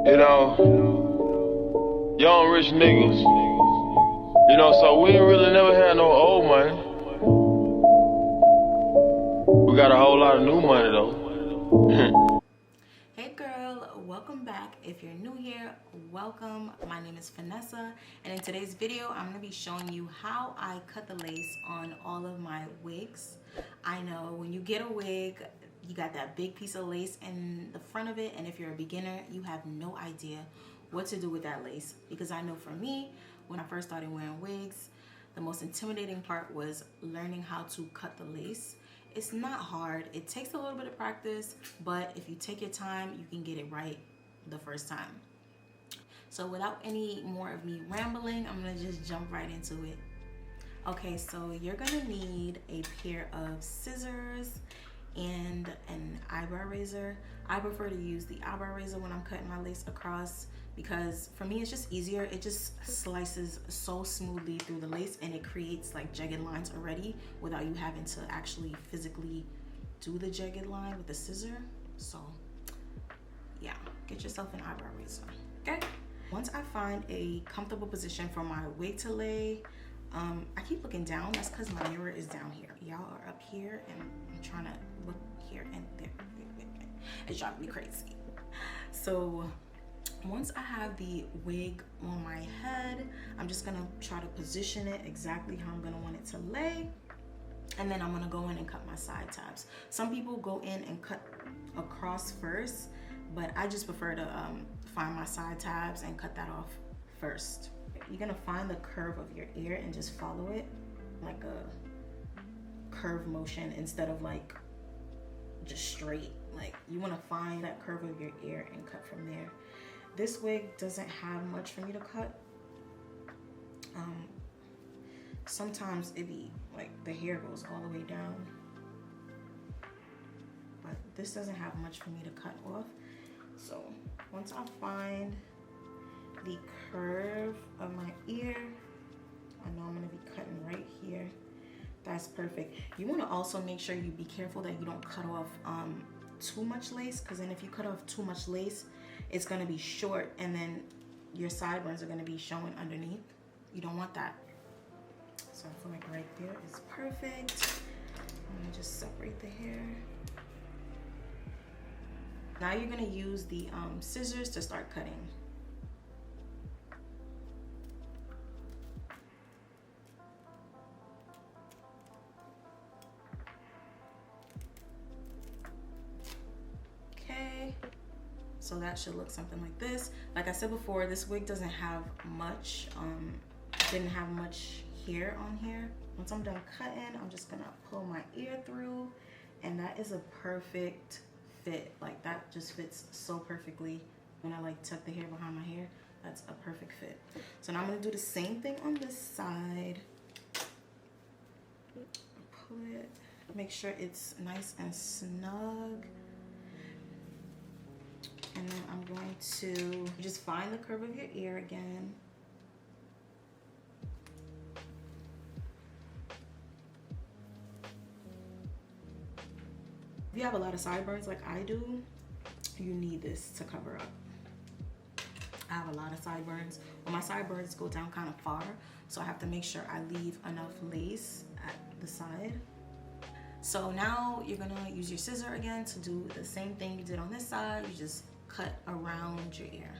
You know, young rich niggas. You know, so we ain't really never had no old money. We got a whole lot of new money though. Hey girl, welcome back. If you're new here, welcome. My name is Vanessa, and in today's video I'm going to be showing you how I cut the lace on all of my wigs. I know when you get a wig, you got that big piece of lace in the front of it, and if you're a beginner, you have no idea what to do with that lace. Because I know for me, when I first started wearing wigs, the most intimidating part was learning how to cut the lace. It's not hard. It takes a little bit of practice, but if you take your time, you can get it right the first time. So without any more of me rambling, I'm gonna just jump right into it. Okay, so you're gonna need a pair of scissors and an eyebrow razor. I prefer to use the eyebrow razor when I'm cutting my lace across because for me it's just easier. It just slices so smoothly through the lace and it creates like jagged lines already without you having to actually physically do the jagged line with the scissor. So yeah, get yourself an eyebrow razor, okay? Once I find a comfortable position for my wig to lay, I keep looking down. That's because my mirror is down here. Y'all are up here and I'm trying to look here and there. It's driving me crazy. So once I have the wig on my head, I'm just gonna try to position it exactly how I'm gonna want it to lay. And then I'm gonna go in and cut my side tabs. Some people go in and cut across first, but I just prefer to find my side tabs and cut that off first. You're gonna find the curve of your ear and just follow it like a curve motion instead of like just straight. Like you wanna find that curve of your ear and cut from there. This wig doesn't have much for me to cut. Sometimes it be like the hair goes all the way down, but this doesn't have much for me to cut off. So once I find the curve of my ear, I know I'm gonna be cutting right here. That's perfect. You wanna also make sure you be careful that you don't cut off too much lace, because then if you cut off too much lace, it's gonna be short and then your sideburns are gonna be showing underneath. You don't want that. So I feel like right there is perfect. I'm gonna just separate the hair. Now you're gonna use the scissors to start cutting. Okay, so that should look something like this. Like I said before, this wig doesn't have much, didn't have much hair on here. Once I'm done cutting, I'm just gonna pull my ear through, and that is a perfect fit. Like that just fits so perfectly. When I like tuck the hair behind my hair, that's a perfect fit. So now I'm gonna do the same thing on this side. Pull it, make sure it's nice and snug. And then I'm going to just find the curve of your ear again. If you have a lot of sideburns like I do, you need this to cover up. I have a lot of sideburns. Well, my sideburns go down kind of far, so I have to make sure I leave enough lace at the side. So now you're gonna use your scissor again to do the same thing you did on this side. You just cut around your ear.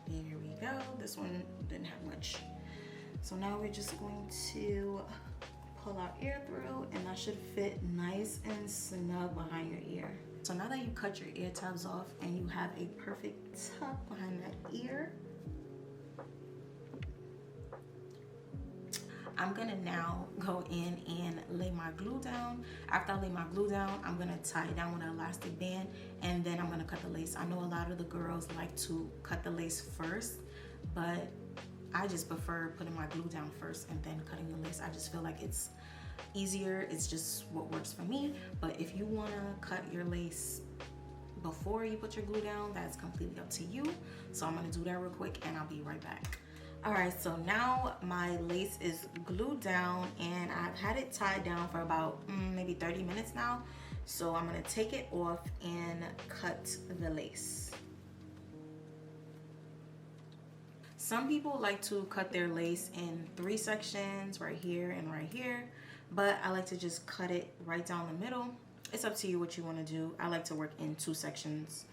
There we go. This one didn't have much. So now we're just going to pull our ear through, and that should fit nice and snug behind your ear. So now that you cut your ear tabs off and you have a perfect tuck behind that ear, I'm gonna now go in and lay my glue down. After I lay my glue down, I'm gonna tie it down with an elastic band, and then I'm gonna cut the lace. I know a lot of the girls like to cut the lace first, but I just prefer putting my glue down first and then cutting the lace. I just feel like it's easier. It's just what works for me. But if you wanna cut your lace before you put your glue down, that's completely up to you. So I'm gonna do that real quick and I'll be right back. All right, so now my lace is glued down and I've had it tied down for about maybe 30 minutes now. So I'm gonna take it off and cut the lace. Some people like to cut their lace in 3 sections, right here and right here, but I like to just cut it right down the middle. It's up to you what you wanna do. I like to work in 2 sections.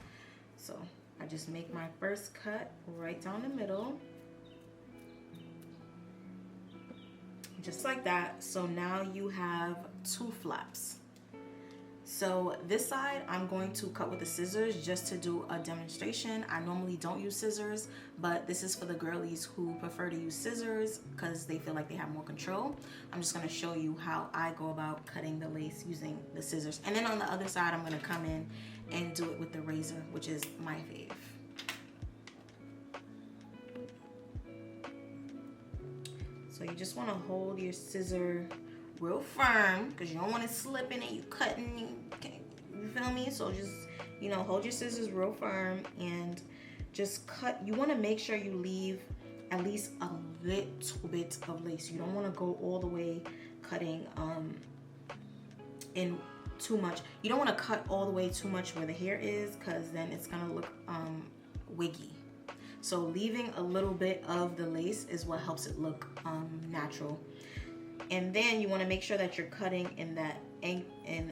So I just make my first cut right down the middle. Just like that. So now you have 2 flaps. So this side I'm going to cut with the scissors just to do a demonstration. I normally don't use scissors, but this is for the girlies who prefer to use scissors because they feel like they have more control. I'm just going to show you how I go about cutting the lace using the scissors. And then on the other side I'm going to come in and do it with the razor, which is my fave. So you just want to hold your scissor real firm because you don't want to slip in it. You cutting, you feel me? So just, you know, hold your scissors real firm and just cut. You want to make sure you leave at least a little bit of lace. You don't want to go all the way cutting in too much. You don't want to cut all the way too much where the hair is because then it's gonna look wiggy. So leaving a little bit of the lace is what helps it look natural. And then you want to make sure that you're cutting in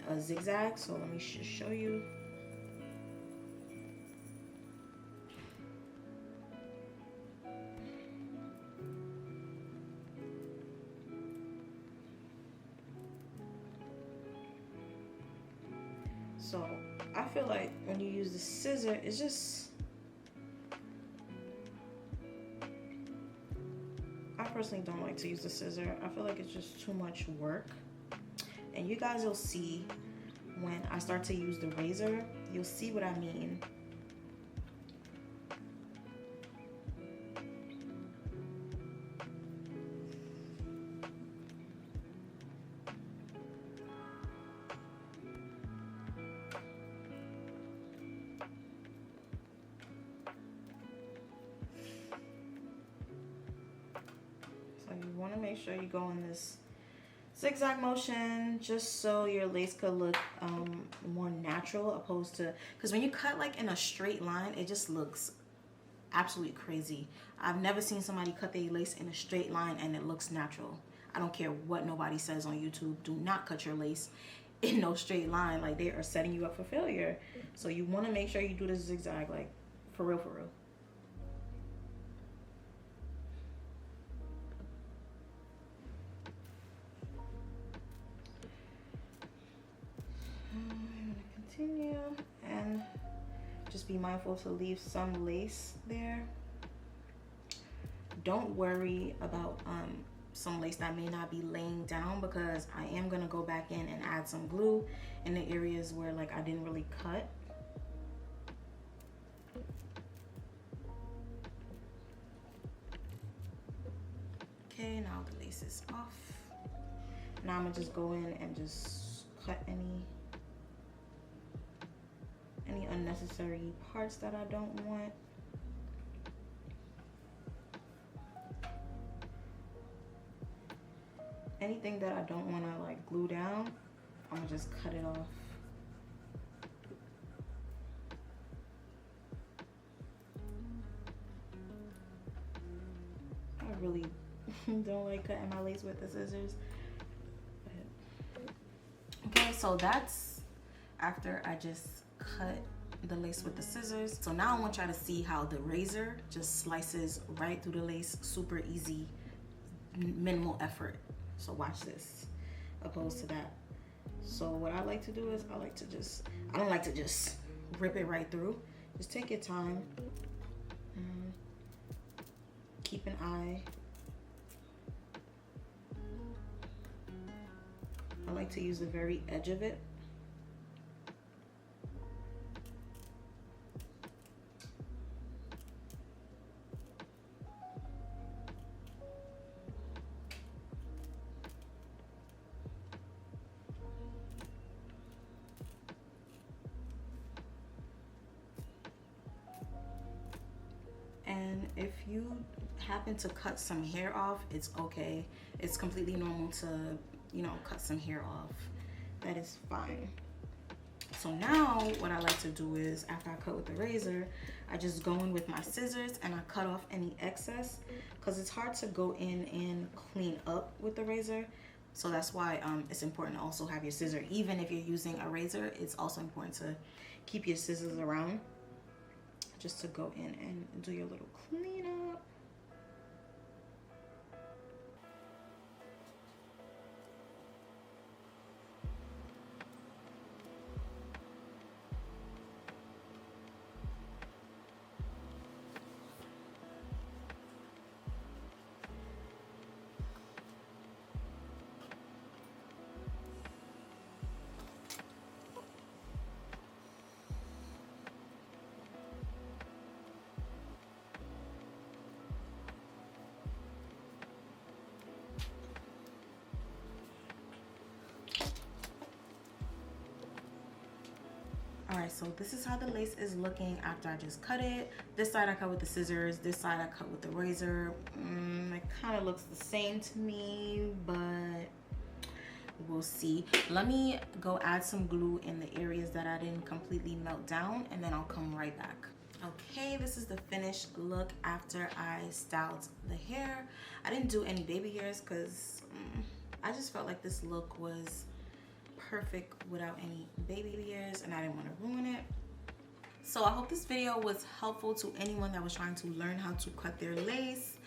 a zigzag. So let me just show you. So I feel like when you use the scissor, it's just, I personally don't like to use the scissor. I feel like it's just too much work. And you guys will see when I start to use the razor, you'll see what I mean. You want to make sure you go in this zigzag motion just so your lace could look more natural opposed to, because when you cut like in a straight line, it just looks absolutely crazy. I've never seen somebody cut their lace in a straight line and it looks natural. I don't care what nobody says on YouTube. Do not cut your lace in no straight line. Like, they are setting you up for failure. So you want to make sure you do this zigzag, like, for real, for real. Continue and just be mindful to leave some lace there. Don't worry about some lace that may not be laying down, because I am gonna go back in and add some glue in the areas where like I didn't really cut. Okay, now the lace is off. Now I'm gonna just go in and just cut any unnecessary parts that I don't want. Anything that I don't want to like glue down, I'm gonna just cut it off. I really don't like cutting my lace with the scissors. Okay, so that's after I just cut the lace with the scissors. So now I want y'all to see how the razor just slices right through the lace, super easy, minimal effort. So watch this, opposed to that. So what I like to do is I don't like to just rip it right through. Just take your time, keep an eye. I like to use the very edge of it. if you happen to cut some hair off, it's okay. It's completely normal to, you know, cut some hair off. That is fine. So now what I like to do is, after I cut with the razor, I just go in with my scissors and I cut off any excess, because it's hard to go in and clean up with the razor. So that's why it's important to also have your scissor. Even if you're using a razor, it's also important to keep your scissors around, just to go in and do your little cleanup. Alright, so this is how the lace is looking after I just cut it. This side I cut with the scissors, this side I cut with the razor. It kind of looks the same to me, but we'll see. Let me go add some glue in the areas that I didn't completely melt down, and then I'll come right back. Okay, this is the finished look after I styled the hair. I didn't do any baby hairs because I just felt like this look was perfect without any baby hairs, and I didn't want to ruin it. So I hope this video was helpful to anyone that was trying to learn how to cut their lace.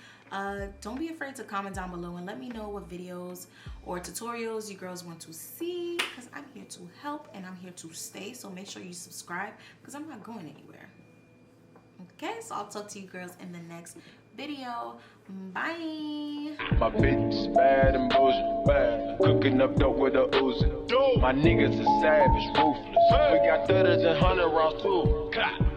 Don't be afraid to comment down below and let me know what videos or tutorials you girls want to see, because I'm here to help and I'm here to stay. So make sure you subscribe, because I'm not going anywhere. Okay, so I'll talk to you girls in the next video. Bye. My bitch bad and bullshit, bad. Cooking up dope with a Uzi. My niggas are savage, ruthless. We got 30s and 100 rounds too.